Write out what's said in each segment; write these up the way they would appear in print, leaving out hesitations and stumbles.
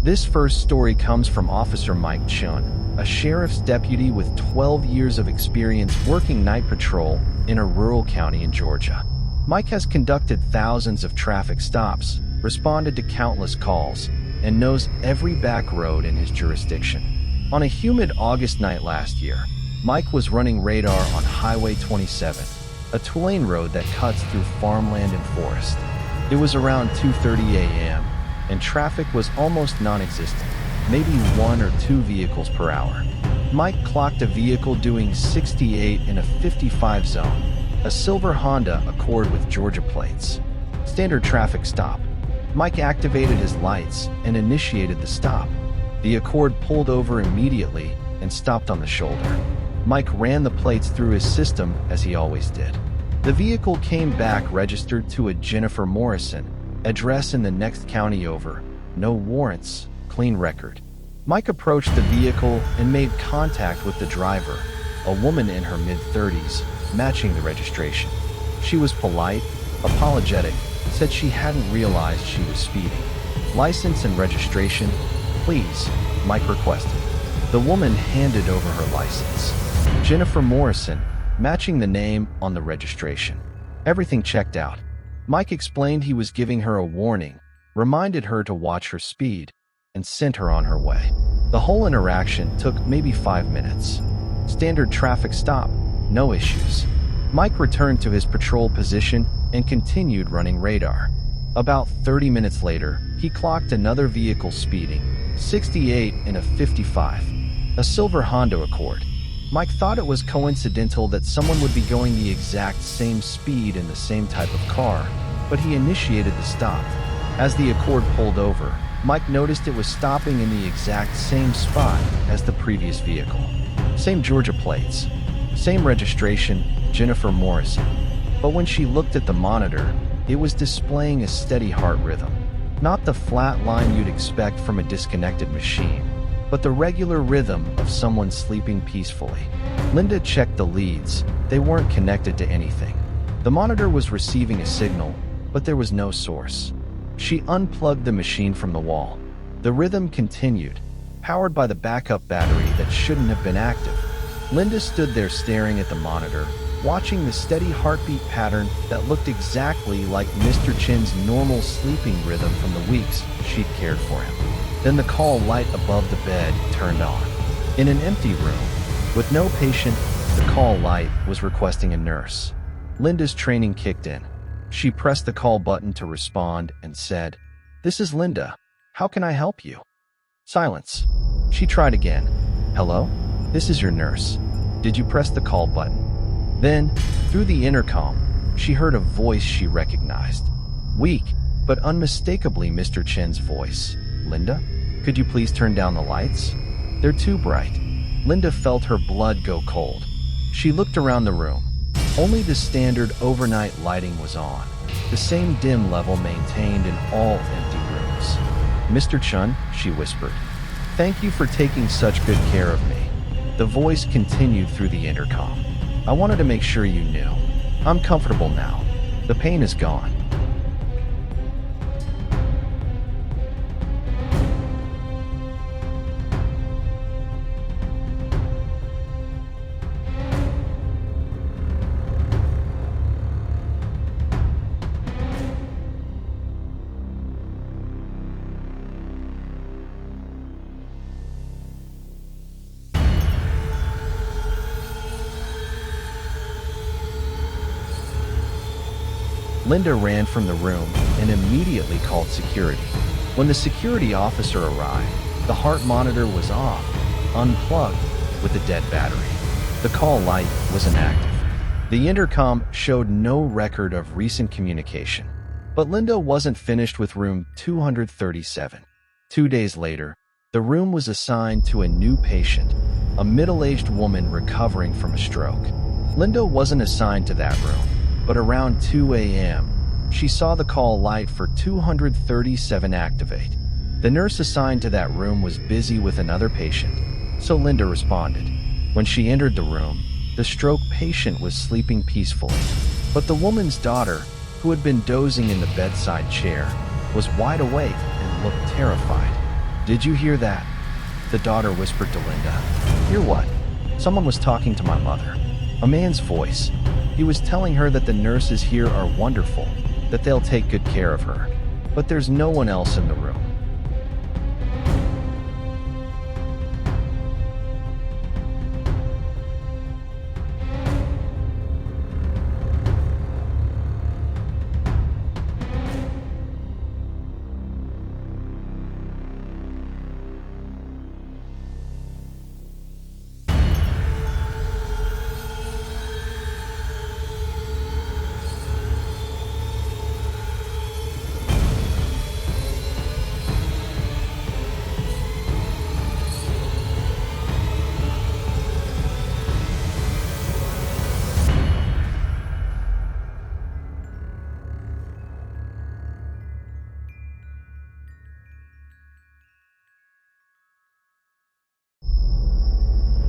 This first story comes from Officer Mike Chun, a sheriff's deputy with 12 years of experience working night patrol in a rural county in Georgia. Mike has conducted thousands of traffic stops, responded to countless calls, and knows every back road in his jurisdiction. On a humid August night last year, Mike was running radar on Highway 27, a two-lane road that cuts through farmland and forest. It was around 2:30 a.m., and traffic was almost non-existent, maybe 1 or 2 vehicles per hour. Mike clocked a vehicle doing 68 in a 55 zone, a silver Honda Accord with Georgia plates. Standard traffic stop. Mike activated his lights and initiated the stop. The Accord pulled over immediately and stopped on the shoulder. Mike ran the plates through his system as he always did. The vehicle came back registered to a Jennifer Morrison, address in the next county over, no warrants, clean record. Mike approached the vehicle and made contact with the driver, a woman in her mid-30s, matching the registration. She was polite, apologetic, said she hadn't realized she was speeding. License and registration, please, Mike requested. The woman handed over her license. Jennifer Morrison, matching the name on the registration. Everything checked out. Mike explained he was giving her a warning, reminded her to watch her speed, and sent her on her way. The whole interaction took maybe 5 minutes. Standard traffic stop, no issues. Mike returned to his patrol position and continued running radar. About 30 minutes later, he clocked another vehicle speeding, 68 in a 55, a silver Honda Accord. Mike thought it was coincidental that someone would be going the exact same speed in the same type of car, but he initiated the stop. As the Accord pulled over, Mike noticed it was stopping in the exact same spot as the previous vehicle. Same Georgia plates, same registration, Jennifer Morrison. But when she looked at the monitor, it was displaying a steady heart rhythm. Not the flat line you'd expect from a disconnected machine, but the regular rhythm of someone sleeping peacefully. Linda checked the leads. They weren't connected to anything. The monitor was receiving a signal, but there was no source. She unplugged the machine from the wall. The rhythm continued, powered by the backup battery that shouldn't have been active. Linda stood there staring at the monitor, watching the steady heartbeat pattern that looked exactly like Mr. Chin's normal sleeping rhythm from the weeks she'd cared for him. Then the call light above the bed turned on. In an empty room, with no patient, the call light was requesting a nurse. Linda's training kicked in. She pressed the call button to respond and said, "This is Linda. How can I help you?" Silence. She tried again. "Hello? This is your nurse. Did you press the call button?" Then, through the intercom, she heard a voice she recognized. Weak, but unmistakably Mr. Chen's voice. "Linda, could you please turn down the lights? They're too bright." Linda felt her blood go cold. She looked around the room. Only the standard overnight lighting was on, the same dim level maintained in all empty rooms. "Mr. Chun," she whispered, "thank you for taking such good care of me." The voice continued through the intercom. "I wanted to make sure you knew. I'm comfortable now. The pain is gone." Linda ran from the room and immediately called security. When the security officer arrived, the heart monitor was off, unplugged, with a dead battery. The call light was inactive. The intercom showed no record of recent communication. But Linda wasn't finished with room 237. 2 days later, the room was assigned to a new patient, a middle-aged woman recovering from a stroke. Linda wasn't assigned to that room. But around 2 a.m., she saw the call light for 237 activate. The nurse assigned to that room was busy with another patient, so Linda responded. When she entered the room, the stroke patient was sleeping peacefully, but the woman's daughter, who had been dozing in the bedside chair, was wide awake and looked terrified. "Did you hear that?" the daughter whispered to Linda. "Hear what?" "Someone was talking to my mother." A man's voice. He was telling her that the nurses here are wonderful, that they'll take good care of her. But there's no one else in the room.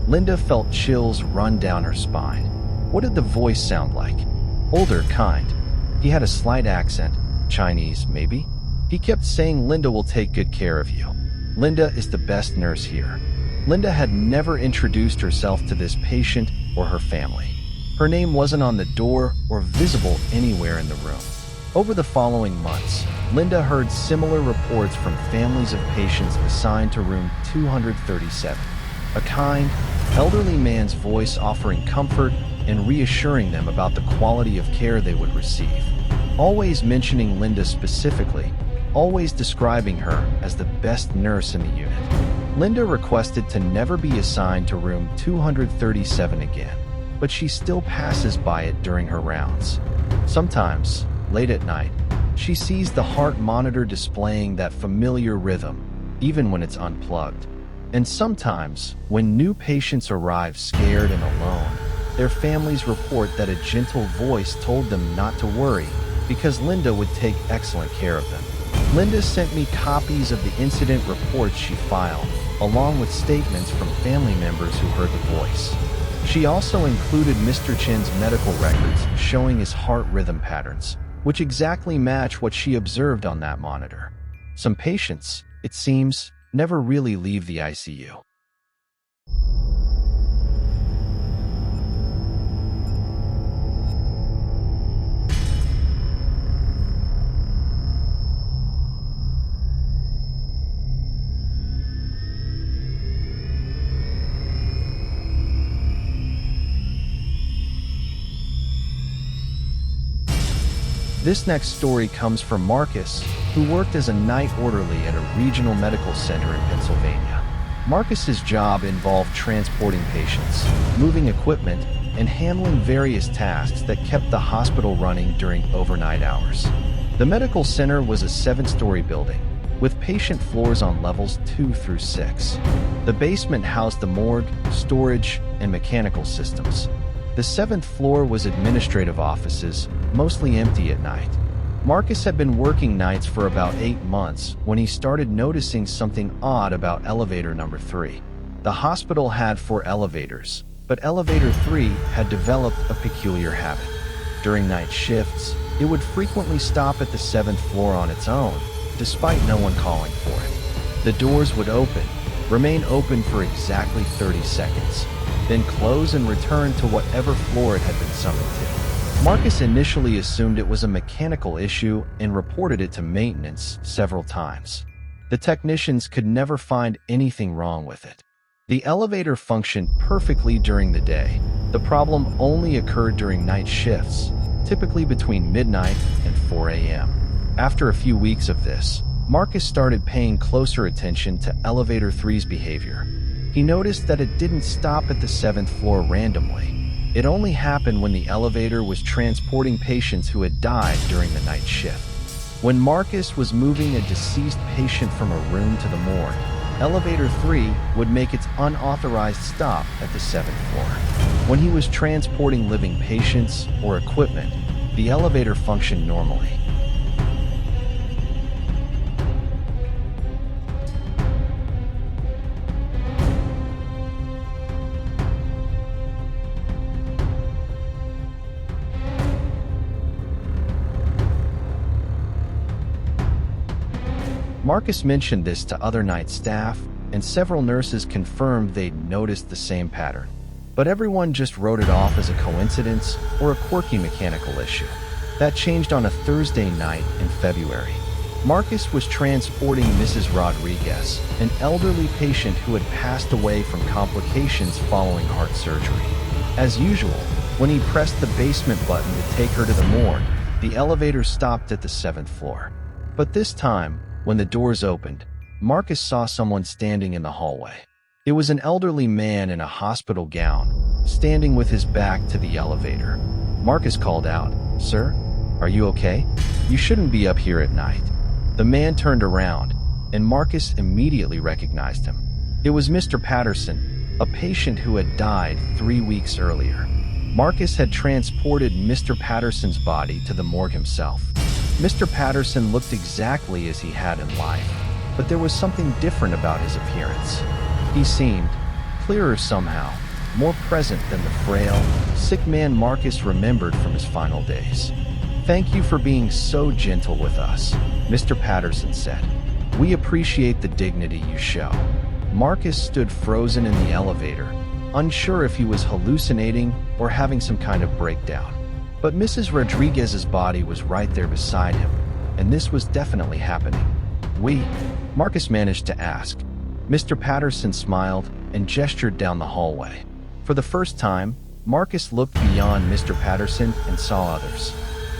Linda felt chills run down her spine. What did the voice sound like? Older, kind. He had a slight accent. Chinese, maybe? He kept saying, "Linda will take good care of you. Linda is the best nurse here." Linda had never introduced herself to this patient or her family. Her name wasn't on the door or visible anywhere in the room. Over the following months, Linda heard similar reports from families of patients assigned to room 237. A kind, elderly man's voice offering comfort and reassuring them about the quality of care they would receive. Always mentioning Linda specifically, always describing her as the best nurse in the unit. Linda requested to never be assigned to room 237 again, but she still passes by it during her rounds. Sometimes, late at night, she sees the heart monitor displaying that familiar rhythm, even when it's unplugged. And sometimes, when new patients arrive scared and alone, their families report that a gentle voice told them not to worry because Linda would take excellent care of them. Linda sent me copies of the incident reports she filed, along with statements from family members who heard the voice. She also included Mr. Chen's medical records showing his heart rhythm patterns, which exactly match what she observed on that monitor. Some patients, it seems, never really leave the ICU. This next story comes from Marcus, who worked as a night orderly at a regional medical center in Pennsylvania. Marcus's job involved transporting patients, moving equipment, and handling various tasks that kept the hospital running during overnight hours. The medical center was a 7-story building, with patient floors on levels 2 through 6. The basement housed the morgue, storage, and mechanical systems. The 7th floor was administrative offices, mostly empty at night. Marcus had been working nights for about 8 months when he started noticing something odd about elevator number 3. The hospital had 4 elevators, but elevator 3 had developed a peculiar habit. During night shifts, it would frequently stop at the 7th floor on its own, despite no one calling for it. The doors would open, remain open for exactly 30 seconds, then close and return to whatever floor it had been summoned to. Marcus initially assumed it was a mechanical issue and reported it to maintenance several times. The technicians could never find anything wrong with it. The elevator functioned perfectly during the day. The problem only occurred during night shifts, typically between midnight and 4 a.m. After a few weeks of this, Marcus started paying closer attention to elevator 3's behavior. He noticed that it didn't stop at the 7th floor randomly. It only happened when the elevator was transporting patients who had died during the night shift. When Marcus was moving a deceased patient from a room to the morgue, elevator 3 would make its unauthorized stop at the 7th floor. When he was transporting living patients or equipment, the elevator functioned normally. Marcus mentioned this to other night staff, and several nurses confirmed they'd noticed the same pattern. But everyone just wrote it off as a coincidence or a quirky mechanical issue. That changed on a Thursday night in February. Marcus was transporting Mrs. Rodriguez, an elderly patient who had passed away from complications following heart surgery. As usual, when he pressed the basement button to take her to the morgue, the elevator stopped at the 7th floor. But this time, when the doors opened, Marcus saw someone standing in the hallway. It was an elderly man in a hospital gown, standing with his back to the elevator. Marcus called out, "Sir, are you okay? You shouldn't be up here at night." The man turned around, and Marcus immediately recognized him. It was Mr. Patterson, a patient who had died 3 weeks earlier. Marcus had transported Mr. Patterson's body to the morgue himself. Mr. Patterson looked exactly as he had in life, but there was something different about his appearance. He seemed clearer somehow, more present than the frail, sick man Marcus remembered from his final days. "Thank you for being so gentle with us," Mr. Patterson said. "We appreciate the dignity you show." Marcus stood frozen in the elevator, unsure if he was hallucinating or having some kind of breakdown. But Mrs. Rodriguez's body was right there beside him, and this was definitely happening. Marcus managed to ask. Mr. Patterson smiled and gestured down the hallway. For the first time, Marcus looked beyond Mr. Patterson and saw others.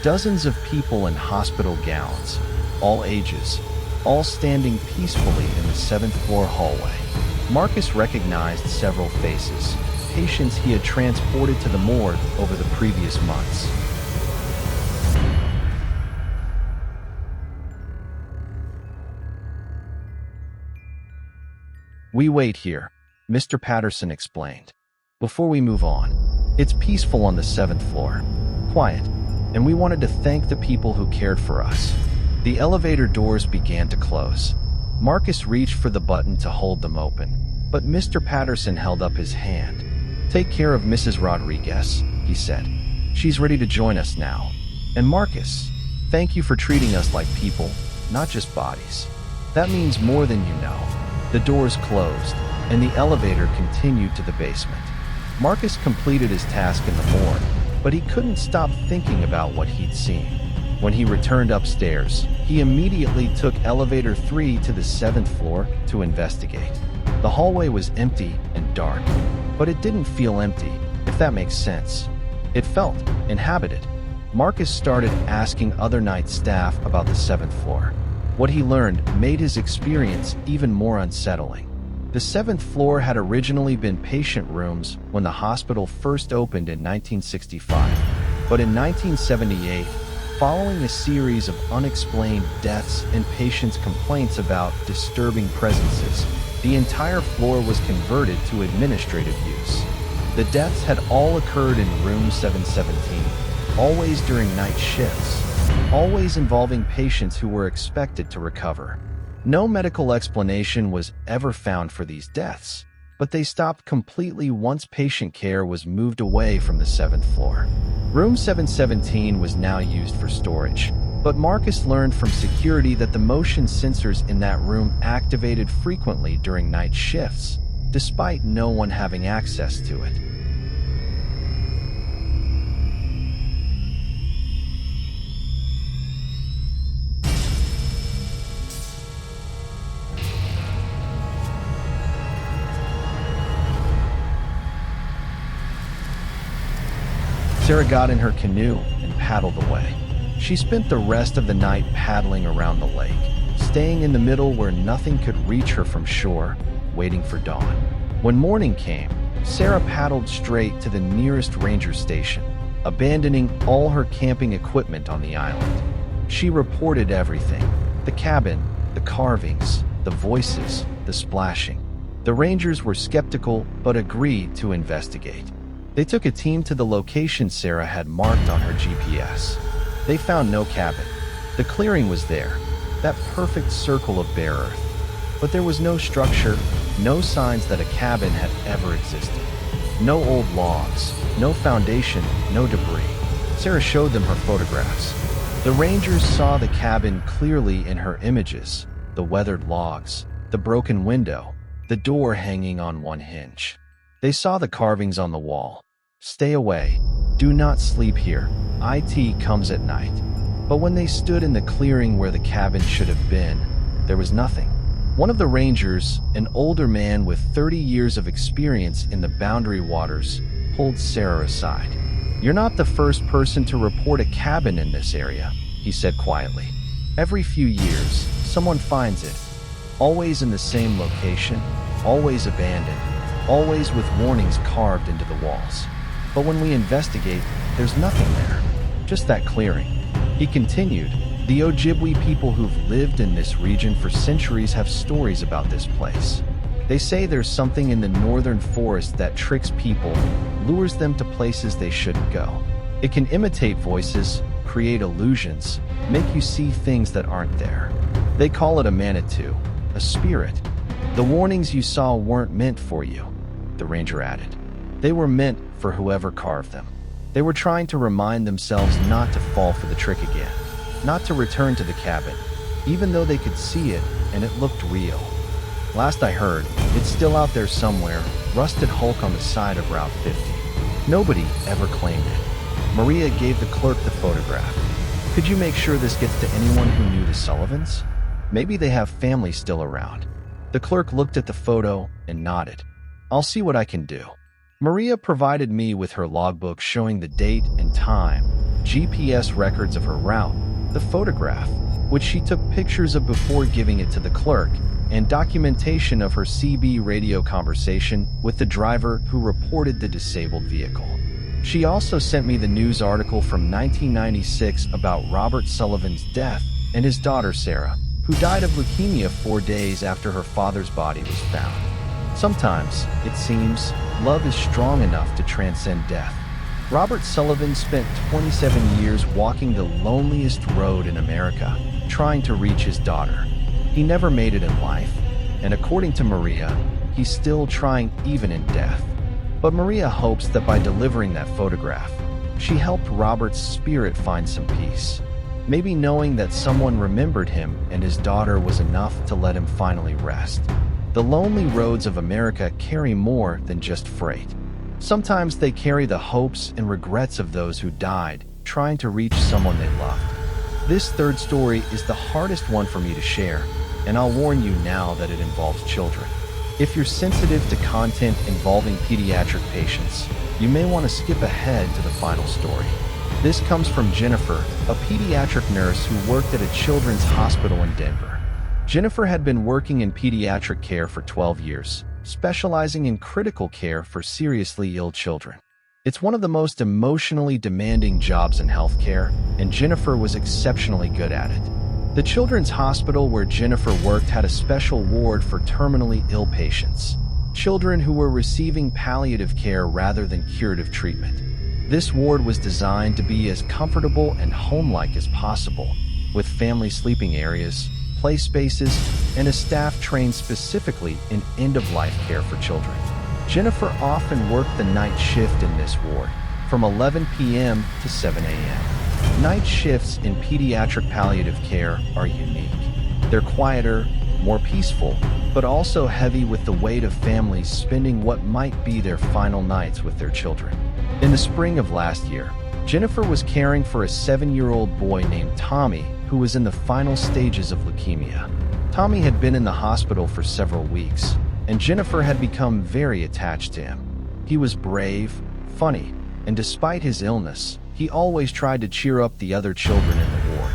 Dozens of people in hospital gowns, all ages, all standing peacefully in the 7th floor hallway. Marcus recognized several faces, patients he had transported to the morgue over the previous months. "We wait here," Mr. Patterson explained. "Before we move on, it's peaceful on the 7th floor, quiet, and we wanted to thank the people who cared for us." The elevator doors began to close. Marcus reached for the button to hold them open, but Mr. Patterson held up his hand. "Take care of Mrs. Rodriguez," he said. "She's ready to join us now. And Marcus, thank you for treating us like people, not just bodies. That means more than you know." The doors closed, and the elevator continued to the basement. Marcus completed his task in the morgue, but he couldn't stop thinking about what he'd seen. When he returned upstairs, he immediately took elevator 3 to the 7th floor to investigate. The hallway was empty and dark, but it didn't feel empty, if that makes sense. It felt inhabited. Marcus started asking other night staff about the 7th floor. What he learned made his experience even more unsettling. The 7th floor had originally been patient rooms when the hospital first opened in 1965, but in 1978, following a series of unexplained deaths and patients' complaints about disturbing presences, the entire floor was converted to administrative use. The deaths had all occurred in room 717, always during night shifts, always involving patients who were expected to recover. No medical explanation was ever found for these deaths, but they stopped completely once patient care was moved away from the 7th floor. Room 717 was now used for storage, but Marcus learned from security that the motion sensors in that room activated frequently during night shifts, despite no one having access to it. Sarah got in her canoe and paddled away. She spent the rest of the night paddling around the lake, staying in the middle where nothing could reach her from shore, waiting for dawn. When morning came, Sarah paddled straight to the nearest ranger station, abandoning all her camping equipment on the island. She reported everything: the cabin, the carvings, the voices, the splashing. The rangers were skeptical but agreed to investigate. They took a team to the location Sarah had marked on her GPS. They found no cabin. The clearing was there, that perfect circle of bare earth. But there was no structure, no signs that a cabin had ever existed. No old logs, no foundation, no debris. Sarah showed them her photographs. The rangers saw the cabin clearly in her images. the weathered logs, the broken window, the door hanging on one hinge. They saw the carvings on the wall. "Stay away. Do not sleep here. It comes at night." But when they stood in the clearing where the cabin should have been, there was nothing. One of the rangers, an older man with 30 years of experience in the Boundary Waters, pulled Sarah aside. "You're not the first person to report a cabin in this area," he said quietly. "Every few years, someone finds it. Always in the same location, always abandoned, always with warnings carved into the walls. But when we investigate, there's nothing there. Just that clearing." He continued, "The Ojibwe people who've lived in this region for centuries have stories about this place. They say there's something in the northern forest that tricks people, lures them to places they shouldn't go. It can imitate voices, create illusions, make you see things that aren't there. They call it a Manitou, a spirit. The warnings you saw weren't meant for you," the ranger added. "They were meant for whoever carved them. They were trying to remind themselves not to fall for the trick again, not to return to the cabin, even though they could see it and it looked real. Last I heard, it's still out there somewhere, rusted hulk on the side of Route 50. Nobody ever claimed it." Maria gave the clerk the photograph. "Could you make sure this gets to anyone who knew the Sullivans? Maybe they have family still around." The clerk looked at the photo and nodded. "I'll see what I can do." Maria provided me with her logbook showing the date and time, GPS records of her route, the photograph, which she took pictures of before giving it to the clerk, and documentation of her CB radio conversation with the driver who reported the disabled vehicle. She also sent me the news article from 1996 about Robert Sullivan's death and his daughter Sarah, who died of leukemia 4 days after her father's body was found. Sometimes, it seems, love is strong enough to transcend death. Robert Sullivan spent 27 years walking the loneliest road in America, trying to reach his daughter. He never made it in life, and according to Maria, he's still trying even in death. But Maria hopes that by delivering that photograph, she helped Robert's spirit find some peace. Maybe knowing that someone remembered him and his daughter was enough to let him finally rest. The lonely roads of America carry more than just freight. Sometimes they carry the hopes and regrets of those who died, trying to reach someone they loved. This third story is the hardest one for me to share, and I'll warn you now that it involves children. If you're sensitive to content involving pediatric patients, you may want to skip ahead to the final story. This comes from Jennifer, a pediatric nurse who worked at a children's hospital in Denver. Jennifer had been working in pediatric care for 12 years, specializing in critical care for seriously ill children. It's one of the most emotionally demanding jobs in healthcare, and Jennifer was exceptionally good at it. The children's hospital where Jennifer worked had a special ward for terminally ill patients, children who were receiving palliative care rather than curative treatment. This ward was designed to be as comfortable and home-like as possible, with family sleeping areas, play spaces, and a staff trained specifically in end-of-life care for children. Jennifer often worked the night shift in this ward, from 11 p.m. to 7 a.m. Night shifts in pediatric palliative care are unique. They're quieter, more peaceful, but also heavy with the weight of families spending what might be their final nights with their children. In the spring of last year, Jennifer was caring for a 7-year-old boy named Tommy who was in the final stages of leukemia. Tommy had been in the hospital for several weeks, and Jennifer had become very attached to him. He was brave, funny, and despite his illness, he always tried to cheer up the other children in the ward.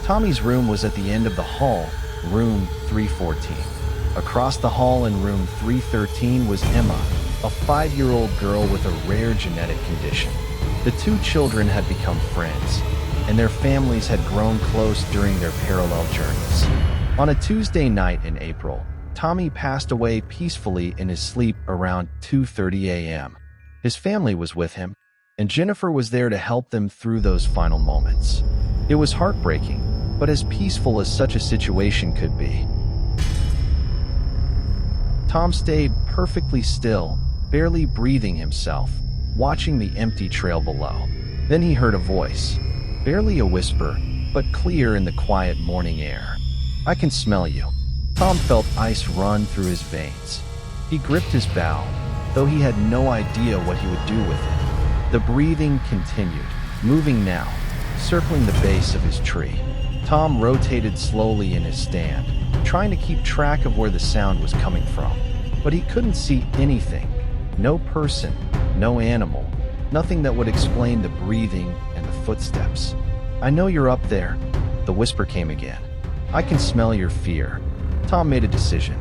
Tommy's room was at the end of the hall, room 314. Across the hall in room 313 was Emma, a 5-year-old girl with a rare genetic condition. The two children had become friends, and their families had grown close during their parallel journeys. On a Tuesday night in April, Tommy passed away peacefully in his sleep around 2:30 a.m. His family was with him, and Jennifer was there to help them through those final moments. It was heartbreaking, but as peaceful as such a situation could be. Tom stayed perfectly still, barely breathing himself, watching the empty trail below. Then he heard a voice, barely a whisper, but clear in the quiet morning air. "I can smell you. Tom felt ice run through his veins. He gripped his bow, though he had no idea what he would do with it. The breathing continued, moving now, circling the base of his tree. Tom rotated slowly in his stand, trying to keep track of where the sound was coming from. But he couldn't see anything. No person, no animal, nothing that would explain the breathing and the footsteps. "I know you're up there," the whisper came again. "I can smell your fear." Tom made a decision.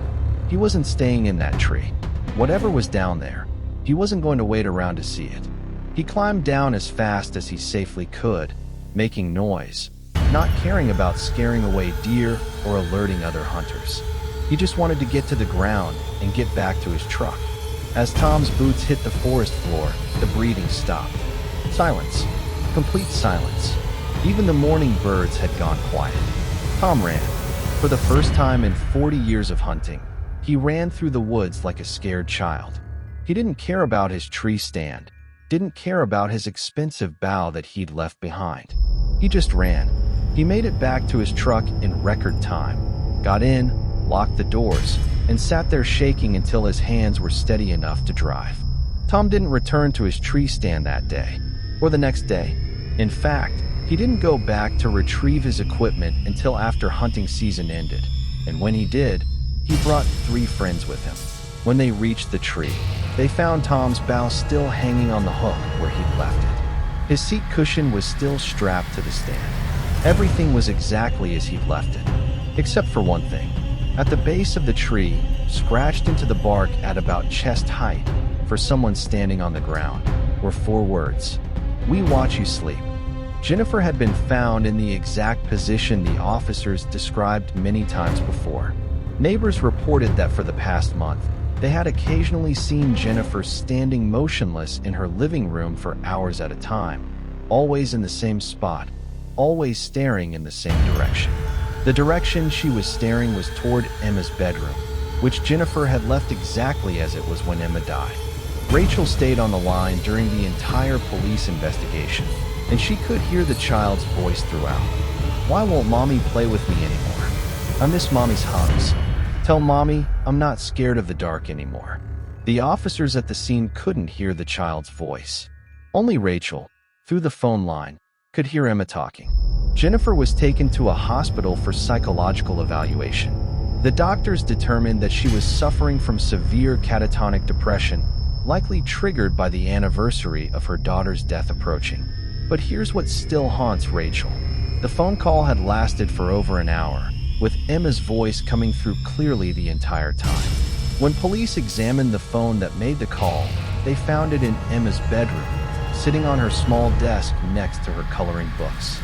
He wasn't staying in that tree. Whatever was down there, he wasn't going to wait around to see it. He climbed down as fast as he safely could, making noise, not caring about scaring away deer or alerting other hunters. He just wanted to get to the ground and get back to his truck. As Tom's boots hit the forest floor, the breathing stopped. Silence. Complete silence. Even the morning birds had gone quiet. Tom ran. For the first time in 40 years of hunting, he ran through the woods like a scared child. He didn't care about his tree stand, didn't care about his expensive bow that he'd left behind. He just ran. He made it back to his truck in record time, got in, locked the doors, and sat there shaking until his hands were steady enough to drive. Tom didn't return to his tree stand that day, or the next day. In fact, he didn't go back to retrieve his equipment until after hunting season ended, and when he did, he brought 3 friends with him. When they reached the tree, they found Tom's bow still hanging on the hook where he'd left it. His seat cushion was still strapped to the stand. Everything was exactly as he'd left it, except for one thing. At the base of the tree, scratched into the bark at about chest height, for someone standing on the ground, were 4 words: "We watch you sleep." Jennifer had been found in the exact position the officers described many times before. Neighbors reported that for the past month, they had occasionally seen Jennifer standing motionless in her living room for hours at a time, always in the same spot, always staring in the same direction. The direction she was staring was toward Emma's bedroom, which Jennifer had left exactly as it was when Emma died. Rachel stayed on the line during the entire police investigation, and she could hear the child's voice throughout. "Why won't Mommy play with me anymore? I miss Mommy's hugs. Tell Mommy I'm not scared of the dark anymore." The officers at the scene couldn't hear the child's voice. Only Rachel, through the phone line, could hear Emma talking. Jennifer was taken to a hospital for psychological evaluation. The doctors determined that she was suffering from severe catatonic depression, likely triggered by the anniversary of her daughter's death approaching. But here's what still haunts Rachel. The phone call had lasted for over an hour, with Emma's voice coming through clearly the entire time. When police examined the phone that made the call, they found it in Emma's bedroom, sitting on her small desk next to her coloring books.